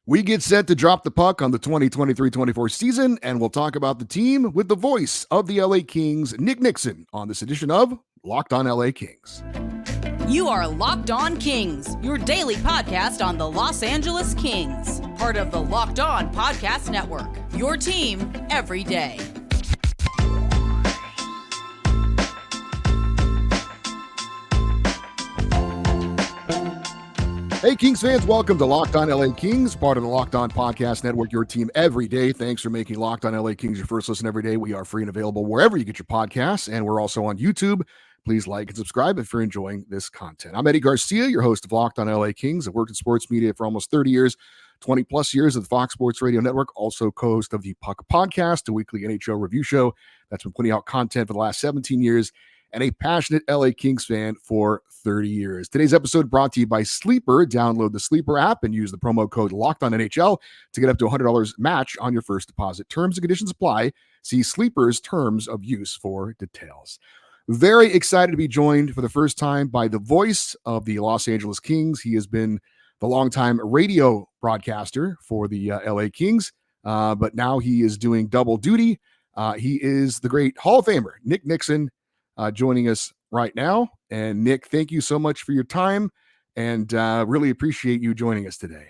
We get set to drop the puck on the 2023-24 season, and we'll talk about the team with the voice of the LA Kings, Nick Nickson, on this edition of Locked On LA Kings. You are Locked On Kings, your daily podcast on the Los Angeles Kings, part of the Locked On Podcast Network, your team every day. Hey, Kings fans, welcome to Locked On LA Kings, part of the Locked On Podcast Network, your team every day. Thanks for making Locked On LA Kings your first listen every day. We are free and available wherever you get your podcasts, and we're also on YouTube. Please like and subscribe if you're enjoying this content. I'm Eddie Garcia, your host of Locked On LA Kings. I've worked in sports media for almost 30 years, 20 plus years at the Fox Sports Radio Network, also co-host of the Puck Podcast, a weekly NHL review show that's been putting out content for the last 17 years, and a passionate LA Kings fan for 30 years. Today's episode brought to you by Sleeper. Download the Sleeper app and use the promo code LOCKEDONNHL to get up to $100 match on your first deposit. Terms and conditions apply. See Sleeper's terms of use for details. Very excited to be joined for the first time by the voice of the Los Angeles Kings. He has been the longtime radio broadcaster for the LA Kings, but now he is doing double duty. He is the great Hall of Famer, Nick Nickson, joining us right now. And Nick, thank you so much for your time, and really appreciate you joining us today.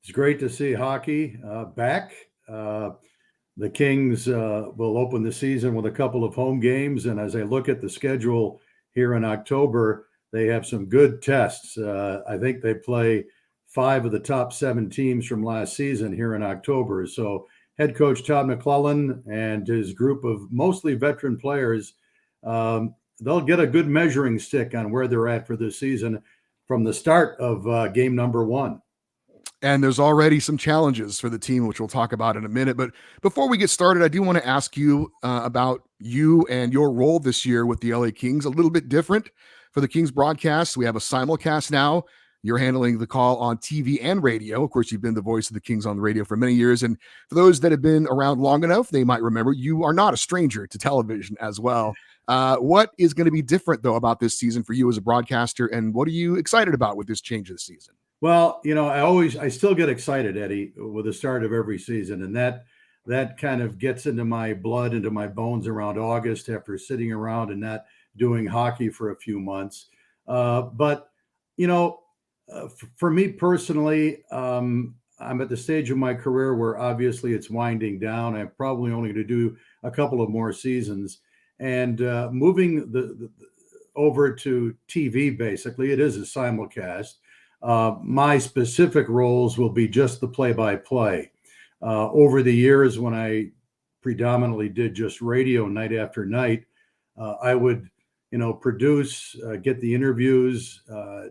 It's great to see hockey back. The Kings will open the season with a couple of home games, and as I look at the schedule here in October, they have some good tests. I think they play 5 of the top 7 teams from last season here in October. So head coach Todd McClellan and his group of mostly veteran players, they'll get a good measuring stick on where they're at for this season from the start of game number 1. And there's already some challenges for the team, which we'll talk about in a minute. But before we get started, I do want to ask you about you and your role this year with the LA Kings. A little bit different for the Kings broadcast. We have a simulcast now. You're handling the call on TV and radio. Of course, you've been the voice of the Kings on the radio for many years. And for those that have been around long enough, they might remember you are not a stranger to television as well. What is going to be different, though, about this season for you as a broadcaster? And what are you excited about with this change of the season? Well, you know, I still get excited, Eddie, with the start of every season. And that kind of gets into my blood, into my bones around August after sitting around and not doing hockey for a few months. But, you know, for me personally, I'm at the stage of my career where obviously it's winding down. I'm probably only going to do a couple of more seasons. And moving the over to TV, basically, it is a simulcast. My specific roles will be just the play-by-play. Over the years, when I predominantly did just radio night after night, I would, produce, get the interviews,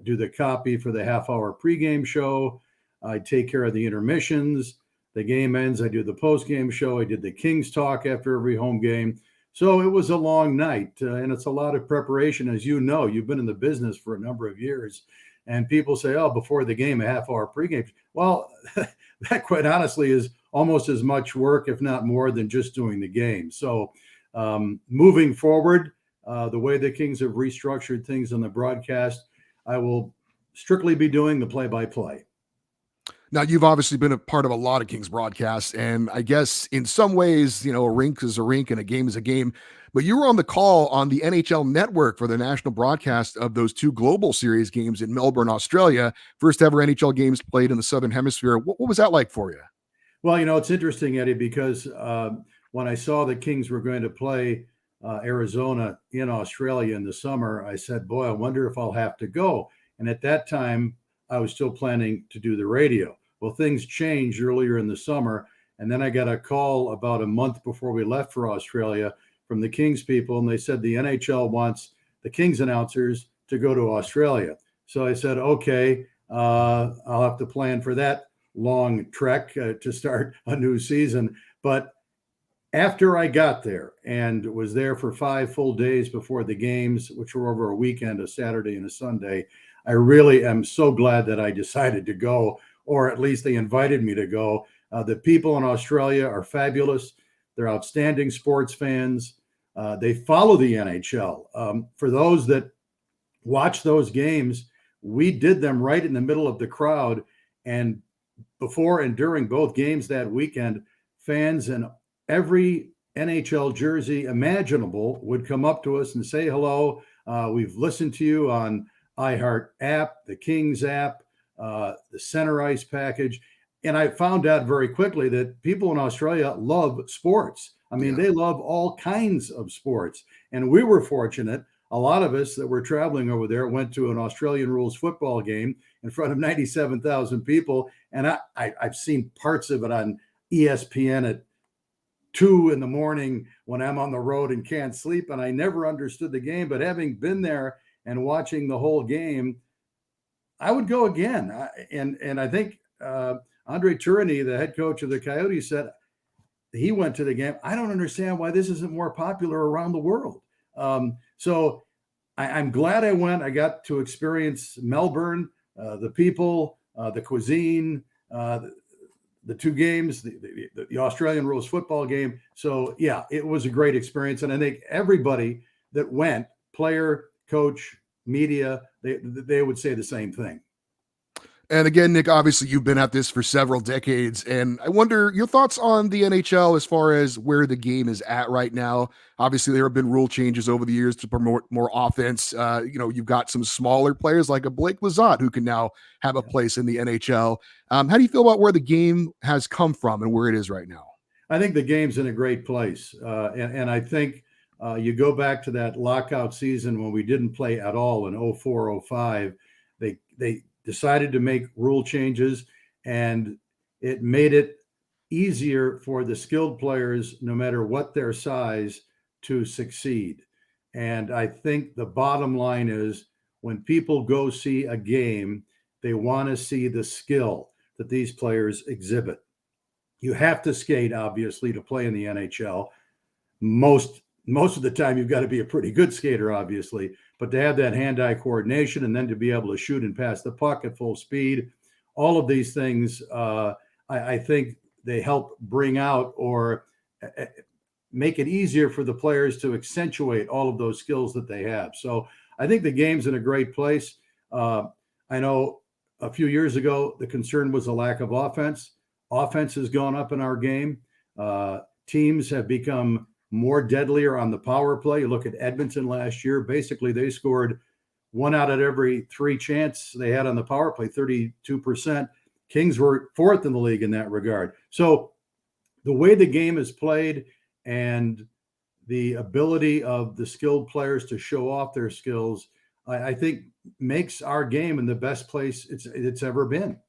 do the copy for the half-hour pregame show. I take care of the intermissions. The game ends, I do the postgame show. I did the Kings talk after every home game. So it was a long night, and it's a lot of preparation. As you know, you've been in the business for a number of years. And people say, oh, before the game, a half-hour pregame. Well, that quite honestly is almost as much work, if not more, than just doing the game. So moving forward, the way the Kings have restructured things on the broadcast, I will strictly be doing the play-by-play. Now, you've obviously been a part of a lot of Kings broadcasts, and I guess in some ways, a rink is a rink and a game is a game. But you were on the call on the NHL network for the national broadcast of those 2 Global Series games in Melbourne, Australia. First ever NHL games played in the Southern Hemisphere. What was that like for you? Well, it's interesting, Eddie, because when I saw the Kings were going to play Arizona in Australia in the summer, I said, boy, I wonder if I'll have to go. And at that time, I was still planning to do the radio. Well, things changed earlier in the summer. And then I got a call about a month before we left for Australia from the Kings people. And they said the NHL wants the Kings announcers to go to Australia. So I said, okay, I'll have to plan for that long trek to start a new season. But after I got there and was there for 5 full days before the games, which were over a weekend, a Saturday and a Sunday, I really am so glad that I decided to go, or at least they invited me to go. The people in Australia are fabulous. They're outstanding sports fans. They follow the NHL. For those that watch those games, we did them right in the middle of the crowd. And before and during both games that weekend, fans in every NHL jersey imaginable would come up to us and say hello. We've listened to you on iHeart app, the Kings app, the Center Ice package. And I found out very quickly that people in Australia love sports. I mean, they love all kinds of sports. And we were fortunate. A lot of us that were traveling over there went to an Australian rules football game in front of 97,000 people. And I've seen parts of it on ESPN at 2 a.m. when I'm on the road and can't sleep. And I never understood the game. But having been there and watching the whole game, I would go again. And I think Andre Tourigny, the head coach of the Coyotes, said he went to the game. I don't understand why this isn't more popular around the world. So I'm glad I went. I got to experience Melbourne, the people, the cuisine, the two games, the Australian rules football game. So, yeah, it was a great experience. And I think everybody that went, player, coach, media, they would say the same thing. And again, Nick, obviously you've been at this for several decades, and I wonder your thoughts on the NHL as far as where the game is at right now. Obviously, there have been rule changes over the years to promote more offense. You've got some smaller players like a Blake Lizotte who can now have a place in the NHL. How do you feel about where the game has come from and where it is right now? I think the game's in a great place. And I think you go back to that lockout season when we didn't play at all in 04-05. They decided to make rule changes, and it made it easier for the skilled players, no matter what their size, to succeed. And I think the bottom line is when people go see a game, they want to see the skill that these players exhibit. You have to skate, obviously, to play in the NHL. Most of the time, you've got to be a pretty good skater, obviously, but to have that hand-eye coordination and then to be able to shoot and pass the puck at full speed, all of these things, I think they help bring out or make it easier for the players to accentuate all of those skills that they have. So I think the game's in a great place. I know a few years ago, the concern was the lack of offense. Offense has gone up in our game. Teams have become more deadlier on the power play. You look at Edmonton last year, basically they scored 1 out of every 3 chances they had on the power play, 32%. Kings were 4th in the league in that regard. So the way the game is played and the ability of the skilled players to show off their skills, I think makes our game in the best place it's ever been.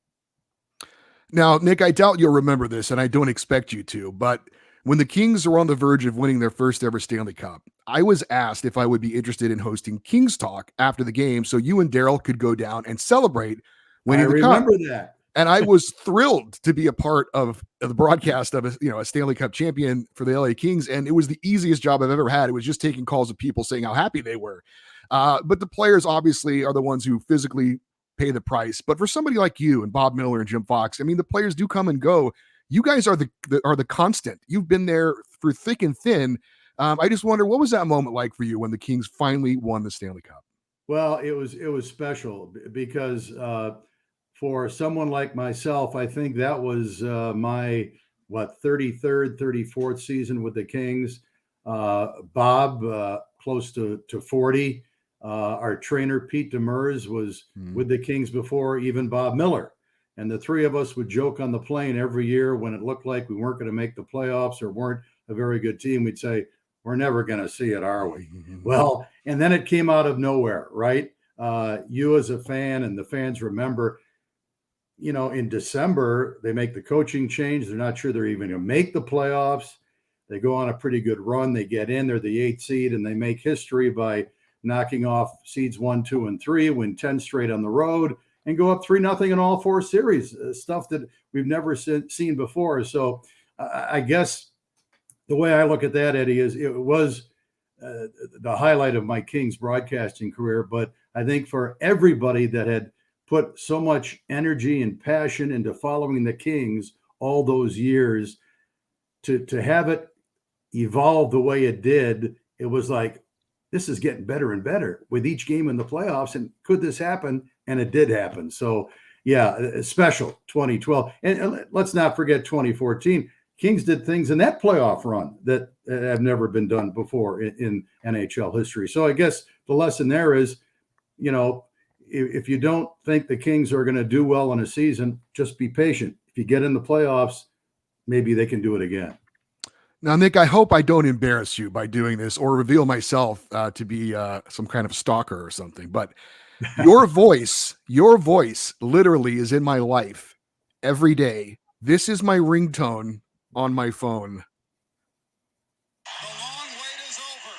Now, Nick, I doubt you'll remember this, and I don't expect you to, but when the Kings were on the verge of winning their first ever Stanley Cup, I was asked if I would be interested in hosting Kings Talk after the game so you and Daryl could go down and celebrate winning the Cup. I remember that. And I was thrilled to be a part of the broadcast of a Stanley Cup champion for the LA Kings. And it was the easiest job I've ever had. It was just taking calls of people saying how happy they were. But the players obviously are the ones who physically pay the price. But for somebody like you and Bob Miller and Jim Fox, I mean, the players do come and go. You guys are the constant. You've been there for thick and thin. I just wonder, what was that moment like for you when the Kings finally won the Stanley Cup? Well, it was special because for someone like myself, I think that was my 33rd, 34th season with the Kings. Bob close to 40. Our trainer Pete Demers was with the Kings before even Bob Miller. And the three of us would joke on the plane every year when it looked like we weren't going to make the playoffs or weren't a very good team. We'd say, we're never going to see it, are we? Well, and then it came out of nowhere, right? You as a fan and the fans remember, in December, they make the coaching change. They're not sure they're even going to make the playoffs. They go on a pretty good run. They get in. They're the 8th seed, and they make history by knocking off seeds 1, 2, and 3, win 10 straight on the road, and go up 3-0 in all 4 series, stuff that we've never seen before. So I guess the way I look at that, Eddie, is it was the highlight of my Kings broadcasting career. But I think for everybody that had put so much energy and passion into following the Kings all those years, to have it evolve the way it did, it was like, this is getting better and better with each game in the playoffs. And could this happen and it did happen. So yeah, special 2012. And let's not forget 2014. Kings did things in that playoff run that have never been done before in NHL history. So I guess the lesson there is, if you don't think the Kings are going to do well in a season, just be patient. If you get in the playoffs, maybe they can do it again. Now, Nick, I hope I don't embarrass you by doing this or reveal myself to be some kind of stalker or something, but your voice literally is in my life every day. This is my ringtone on my phone. The long wait is over.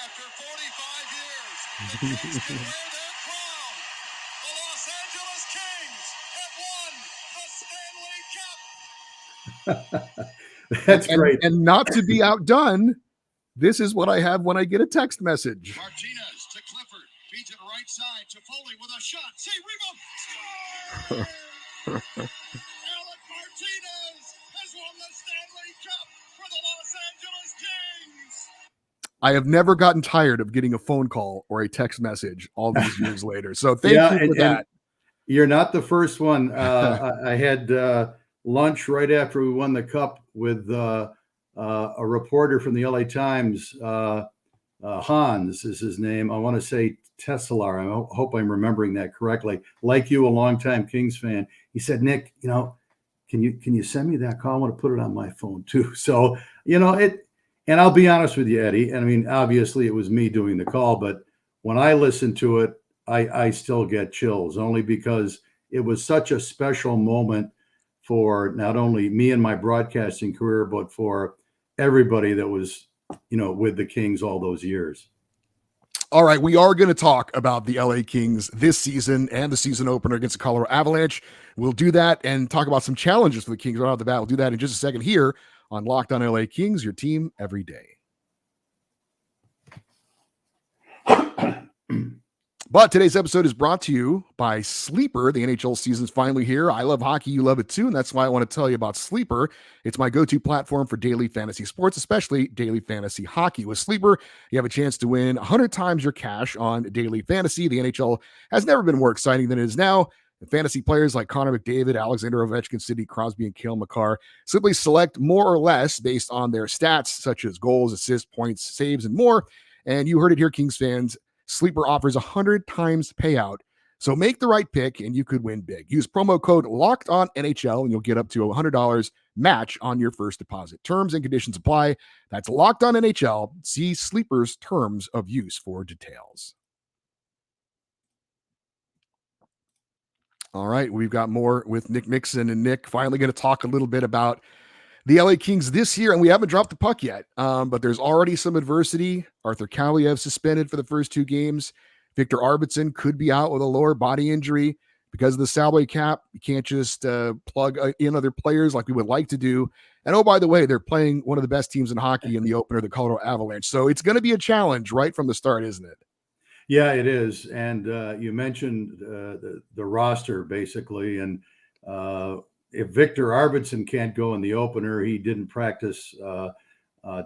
After 45 years, the Kings can wear their crown. The Los Angeles Kings have won the Stanley Cup. That's great. And not to be outdone, this is what I have when I get a text message. Martinez to Clifford. Feed to the right side to Foley with a shot. See, rebound. Score! Alec Martinez has won the Stanley Cup for the Los Angeles Kings. I have never gotten tired of getting a phone call or a text message all these years later. So thank you for that. You're not the first one. I had lunch right after we won the cup with a reporter from the LA Times. Hans is his name. I want to say Teslar. I hope I'm remembering that correctly. Like you, a longtime Kings fan. He said, Nick, can you send me that call? I want to put it on my phone too. So, and I'll be honest with you, Eddie. And I mean, obviously it was me doing the call, but when I listen to it, I still get chills, only because it was such a special moment for not only me and my broadcasting career, but for everybody that was, with the Kings all those years. All right, we are going to talk about the LA Kings this season and the season opener against the Colorado Avalanche. We'll do that and talk about some challenges for the Kings right off the bat. We'll do that in just a second here on Locked On LA Kings, your team every day. But today's episode is brought to you by Sleeper. The NHL season's finally here. I love hockey. You love it too. And that's why I want to tell you about Sleeper. It's my go-to platform for daily fantasy sports, especially daily fantasy hockey. With Sleeper, you have a chance to win 100 times your cash on daily fantasy. The NHL has never been more exciting than it is now. And fantasy players like Connor McDavid, Alexander Ovechkin, Sidney Crosby, and Cale Makar simply select more or less based on their stats, such as goals, assists, points, saves, and more. And you heard it here, Kings fans. Sleeper offers 100 times payout. So make the right pick and you could win big. Use promo code LOCKEDONNHL and you'll get up to $100 match on your first deposit. Terms and conditions apply. That's LOCKEDONNHL. See Sleeper's terms of use for details. All right, we've got more with Nick Nickson, and Nick finally going to talk a little bit about the LA Kings this year, and we haven't dropped the puck yet, but there's already some adversity. Arthur Kaliev suspended for the first two games. Victor Arvidsson could be out with a lower body injury because of the salary cap. You can't just plug in other players like we would like to do. And oh, by the way, they're playing one of the best teams in hockey in the opener, the Colorado Avalanche. So it's going to be a challenge right from the start, isn't it? Yeah, it is. And you mentioned the roster basically, and if Victor Arvidsson can't go in the opener, he didn't practice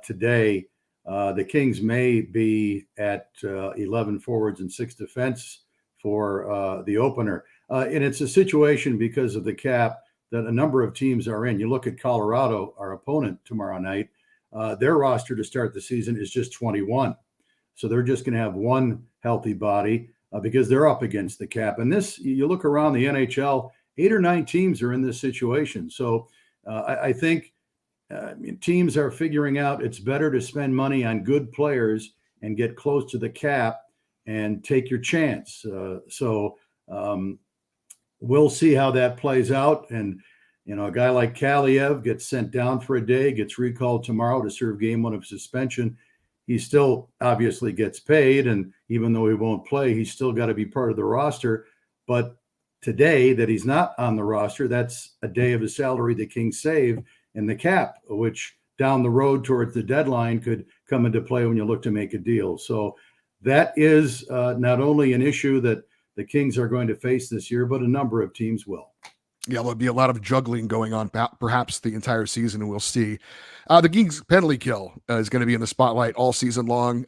today. The Kings may be at 11 forwards and 6 defense for the opener. And it's a situation because of the cap that a number of teams are in. You look at Colorado, our opponent tomorrow night, their roster to start the season is just 21. So they're just going to have one healthy body because they're up against the cap. And this, you look around the NHL, 8 or 9 teams are in this situation. So I think teams are figuring out it's better to spend money on good players and get close to the cap and take your chance. We'll see how that plays out. And, a guy like Kaliev gets sent down for a day, gets recalled tomorrow to serve game 1 of suspension. He still obviously gets paid. And even though he won't play, he's still got to be part of the roster. But today that he's not on the roster, that's a day of his salary the Kings save in the cap, which down the road towards the deadline could come into play when you look to make a deal. So that is not only an issue that the Kings are going to face this year, but a number of teams will. Yeah, there'll be a lot of juggling going on, perhaps the entire season, and we'll see. The Kings penalty kill is going to be in the spotlight all season long.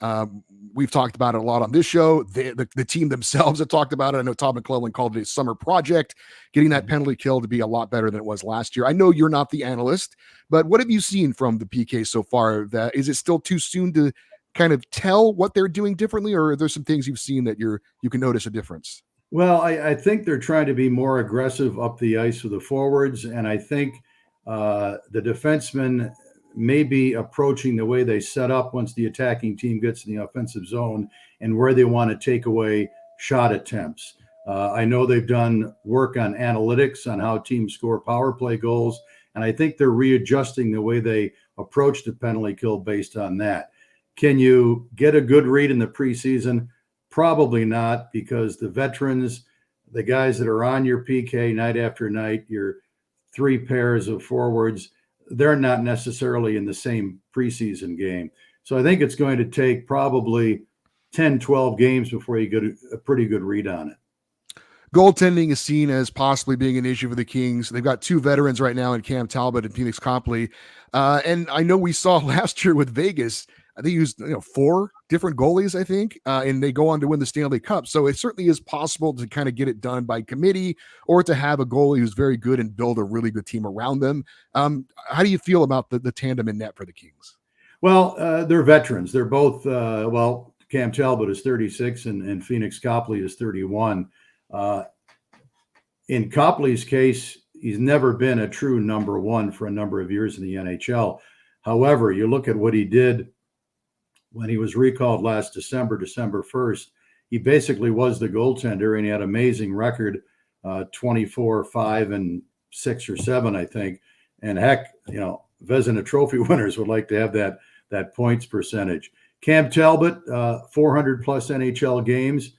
We've talked about it a lot on this show. The team themselves have talked about it. I know Todd McClellan called it a summer project, getting that penalty kill to be a lot better than it was last year. I know you're not the analyst, but what have you seen from the PK so far? Is it still too soon to kind of tell what they're doing differently, or are there some things you've seen that you can notice a difference? Well, I think they're trying to be more aggressive up the ice with the forwards, and I think the defensemen may be approaching the way they set up once the attacking team gets in the offensive zone and where they want to take away shot attempts. I know they've done work on analytics on how teams score power play goals, and I think they're readjusting the way they approach the penalty kill based on that. Can you get a good read in the preseason? Probably not, because the veterans, the guys that are on your PK night after night, your three pairs of forwards, they're not necessarily in the same preseason game. So I think it's going to take probably 10, 12 games before you get a pretty good read on it. Goaltending is seen as possibly being an issue for the Kings. They've got two veterans right now in Cam Talbot and Phoenix Copley. And I know we saw last year with Vegas, they used 4 different goalies, I think, and they go on to win the Stanley Cup. So it certainly is possible to kind of get it done by committee or to have a goalie who's very good and build a really good team around them. How do you feel about the tandem in net for the Kings? Well, they're veterans. They're both, Cam Talbot is 36 and Phoenix Copley is 31. In Copley's case, he's never been a true number one for a number of years in the NHL. However, you look at what he did when he was recalled last December 1st, he basically was the goaltender, and he had an amazing record, 24, 5, and 6 or 7, I think. And heck, Vezina Trophy winners would like to have that points percentage. Cam Talbot, 400 plus NHL games.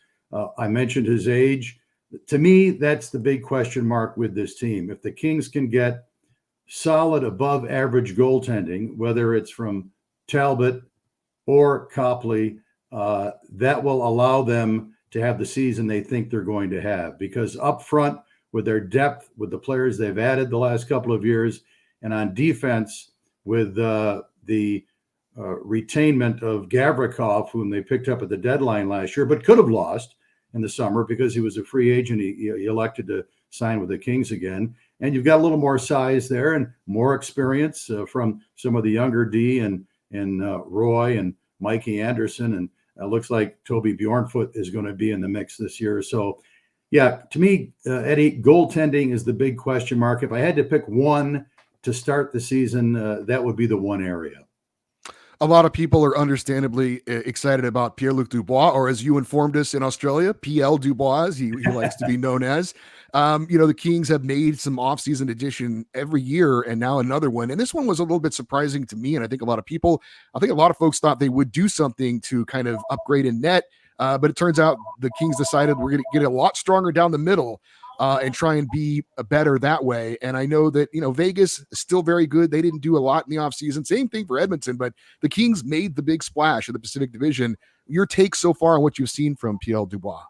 I mentioned his age. To me, that's the big question mark with this team. If the Kings can get solid above average goaltending, whether it's from Talbot or Copley, that will allow them to have the season they think they're going to have. Because up front, with their depth, with the players they've added the last couple of years, and on defense with the retainment of Gavrikov, whom they picked up at the deadline last year, but could have lost in the summer because he was a free agent. He elected to sign with the Kings again. And you've got a little more size there and more experience from some of the younger D and Roy and Mikey Anderson. And it looks like Toby Bjornfoot is going to be in the mix this year. So, yeah, to me, Eddie, goaltending is the big question mark. If I had to pick one to start the season, that would be the one area. A lot of people are understandably excited about Pierre-Luc Dubois, or as you informed us in Australia, PL Dubois, he likes to be known as. The Kings have made some offseason addition every year, and now another one. And this one was a little bit surprising to me, and I think a lot of folks thought they would do something to kind of upgrade in net, but it turns out the Kings decided we're going to get a lot stronger down the middle and try and be better that way. And I know that, Vegas is still very good. They didn't do a lot in the offseason. Same thing for Edmonton, but the Kings made the big splash in the Pacific Division. Your take so far on what you've seen from Pierre Dubois?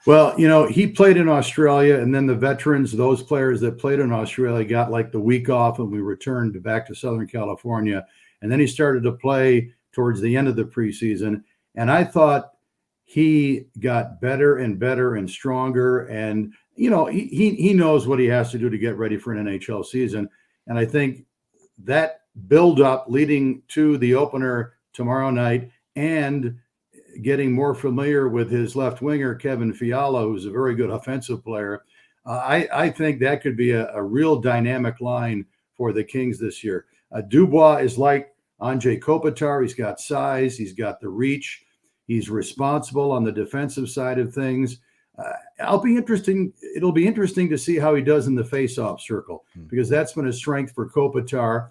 Well, he played in Australia, and then the veterans, those players that played in Australia, got like the week off, and we returned back to Southern California. And then he started to play towards the end of the preseason. And I thought he got better and better and stronger. And, he knows what he has to do to get ready for an NHL season. And I think that build up leading to the opener tomorrow night and getting more familiar with his left winger, Kevin Fiala, who's a very good offensive player. I think that could be a real dynamic line for the Kings this year. Dubois is like Andrei Kopitar. He's got size. He's got the reach. He's responsible on the defensive side of things. It'll be interesting to see how he does in the face-off circle, because that's been a strength for Kopitar.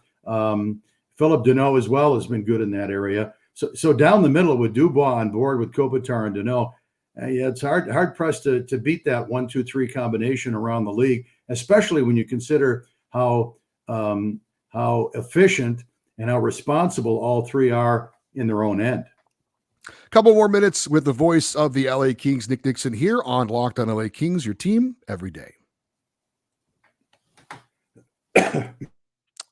Philip Deneau as well has been good in that area. So down the middle with Dubois on board with Kopitar and Deneau, it's hard pressed to beat that 1-2-3 combination around the league, especially when you consider how efficient and how responsible all three are in their own end. Couple more minutes with the voice of the LA Kings, Nick Nickson, here on Locked on LA Kings, your team every day.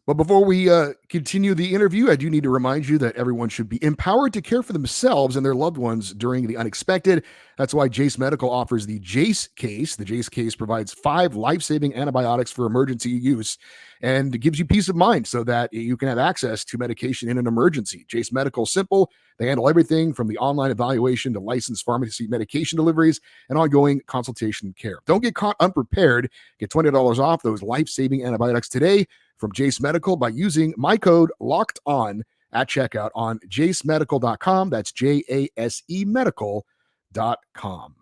But before we continue the interview, I do need to remind you that everyone should be empowered to care for themselves and their loved ones during the unexpected. That's why Jase Medical offers the Jase case. The Jase case provides 5 life-saving antibiotics for emergency use and gives you peace of mind so that you can have access to medication in an emergency. Jase Medical is simple. They handle everything from the online evaluation to licensed pharmacy medication deliveries and ongoing consultation care. Don't get caught unprepared. Get $20 off those life-saving antibiotics today from Jase Medical by using my code LOCKEDON at checkout on jasemedical.com. That's JASE medical.com.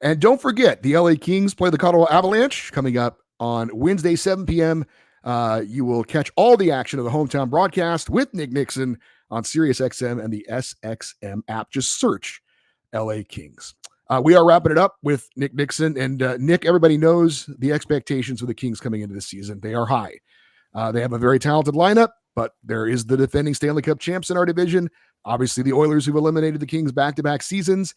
And don't forget, the LA Kings play the Colorado Avalanche coming up on Wednesday, 7 p.m. You will catch all the action of the hometown broadcast with Nick Nickson on SiriusXM and the SXM app. Just search LA Kings. We are wrapping it up with Nick Nickson. And Nick, everybody knows the expectations of the Kings coming into this season. They are high. They have a very talented lineup, but there is the defending Stanley Cup champs in our division. Obviously, the Oilers, who've eliminated the Kings back-to-back seasons,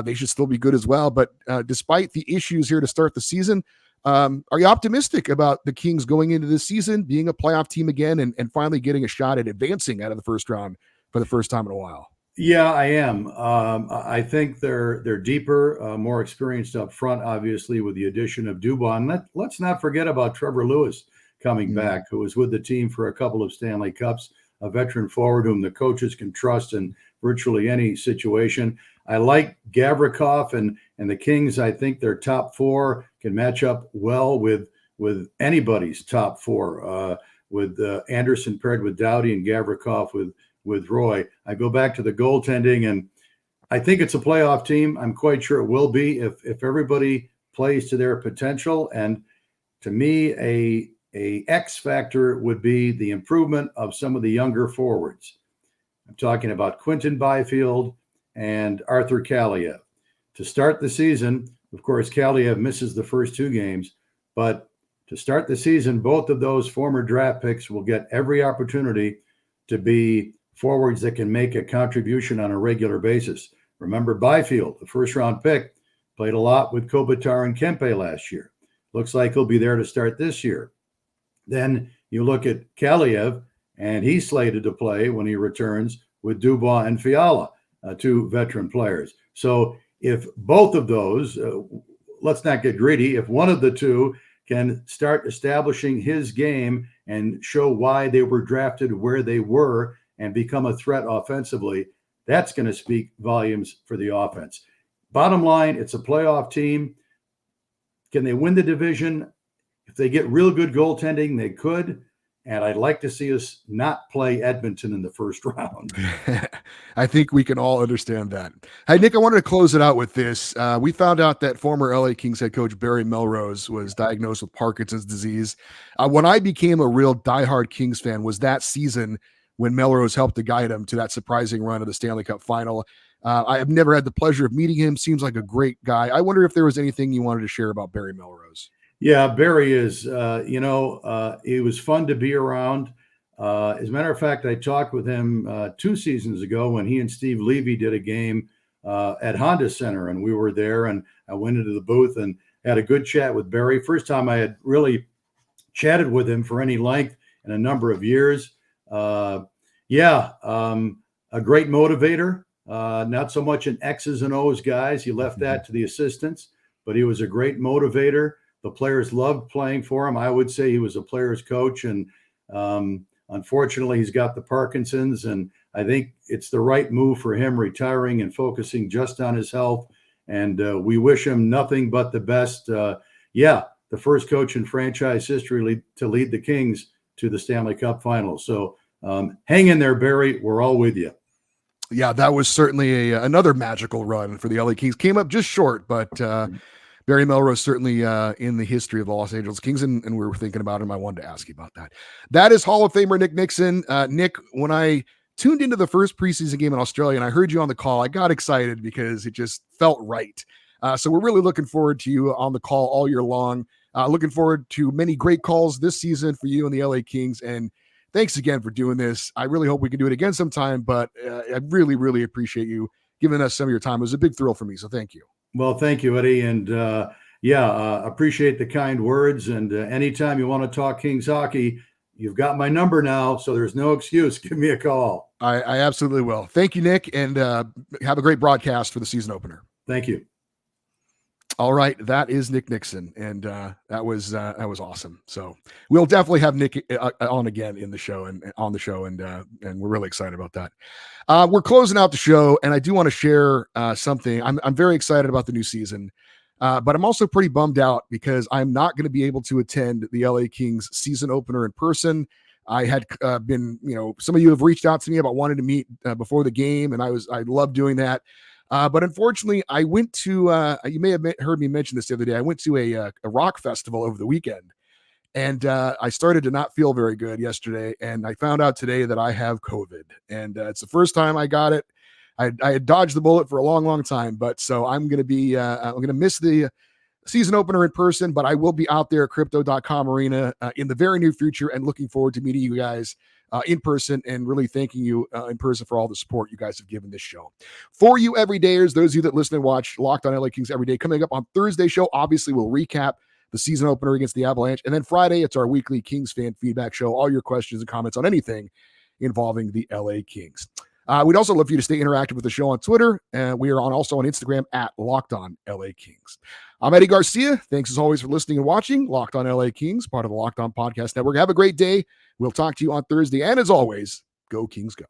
they should still be good as well. But despite the issues here to start the season, are you optimistic about the Kings going into this season, being a playoff team again, and finally getting a shot at advancing out of the first round for the first time in a while? Yeah, I am. I think they're deeper, more experienced up front, obviously, with the addition of Dubois. And let's not forget about Trevor Lewis coming back, who was with the team for a couple of Stanley Cups, a veteran forward whom the coaches can trust in virtually any situation. I like Gavrikov and the Kings. I think their top 4 can match up well with anybody's top 4, with Anderson paired with Doughty and Gavrikov with Roy. I go back to the goaltending, and I think it's a playoff team. I'm quite sure it will be if everybody plays to their potential. And to me, a X factor would be the improvement of some of the younger forwards. I'm talking about Quinton Byfield and Arthur Kaliyev. To start the season, of course, Kaliyev misses the first 2 games, but to start the season, both of those former draft picks will get every opportunity to be forwards that can make a contribution on a regular basis. Remember, Byfield, the first-round pick, played a lot with Kopitar and Kempe last year. Looks like he'll be there to start this year. Then you look at Kaliyev, and he's slated to play when he returns with Dubois and Fiala, 2 veteran players. So if both of those, let's not get greedy, if one of the 2 can start establishing his game and show why they were drafted where they were and become a threat offensively, that's going to speak volumes for the offense. Bottom line, it's a playoff team. Can they win the division? If they get real good goaltending, they could. And I'd like to see us not play Edmonton in the first round. I think we can all understand that. Hey, Nick, I wanted to close it out with this. We found out that former LA Kings head coach Barry Melrose was diagnosed with Parkinson's disease. When I became a real diehard Kings fan was that season when Melrose helped to guide him to that surprising run of the Stanley Cup final. I have never had the pleasure of meeting him. Seems like a great guy. I wonder if there was anything you wanted to share about Barry Melrose. Yeah, Barry is, he was fun to be around. As a matter of fact, I talked with him 2 seasons ago when he and Steve Levy did a game at Honda Center, and we were there, and I went into the booth and had a good chat with Barry. First time I had really chatted with him for any length in a number of years. A great motivator, not so much an X's and O's guys. He left that to the assistants, but he was a great motivator. The players loved playing for him. I would say he was a player's coach, and unfortunately, he's got the Parkinson's, and I think it's the right move for him retiring and focusing just on his health. And we wish him nothing but the best. The first coach in franchise history to lead the Kings to the Stanley Cup Finals. So hang in there, Barry. We're all with you. Yeah, that was certainly another magical run for the LA Kings. Came up just short, but Barry Melrose certainly in the history of the Los Angeles Kings, and we were thinking about him. I wanted to ask you about that. That is Hall of Famer Nick Nickson. Nick, when I tuned into the first preseason game in Australia and I heard you on the call, I got excited because it just felt right. So we're really looking forward to you on the call all year long. Looking forward to many great calls this season for you and the LA Kings. And thanks again for doing this. I really hope we can do it again sometime, but I really, really appreciate you giving us some of your time. It was a big thrill for me, so thank you. Well, thank you, Eddie. And appreciate the kind words. And anytime you want to talk Kings hockey, you've got my number now. So there's no excuse. Give me a call. I absolutely will. Thank you, Nick. And have a great broadcast for the season opener. Thank you. All right, that is Nick Nickson, and that was awesome. So we'll definitely have Nick on again in the show and on the show, and we're really excited about that. We're closing out the show, and I do want to share something. I'm very excited about the new season, but I'm also pretty bummed out because I'm not going to be able to attend the LA Kings season opener in person. I had been, some of you have reached out to me about wanting to meet before the game, and I love doing that. But unfortunately, I went to, you may have heard me mention this the other day. I went to a rock festival over the weekend, and I started to not feel very good yesterday. And I found out today that I have COVID, and it's the first time I got it. I had dodged the bullet for a long, long time, but so I'm going to miss the season opener in person, but I will be out there at crypto.com arena in the very near future, and looking forward to meeting you guys in person, and really thanking you in person for all the support you guys have given this show. For you everydayers, those of you that listen and watch Locked on LA Kings every day, coming up on Thursday show, obviously we'll recap the season opener against the Avalanche, and then Friday it's our weekly Kings fan feedback show, all your questions and comments on anything involving the LA Kings. We'd also love for you to stay interactive with the show on Twitter, and we are also on Instagram at Locked on LA Kings. I'm Eddie Garcia. Thanks as always for listening and watching Locked on LA Kings, part of the Locked on Podcast Network. Have a great day. We'll talk to you on Thursday. And as always, go Kings go.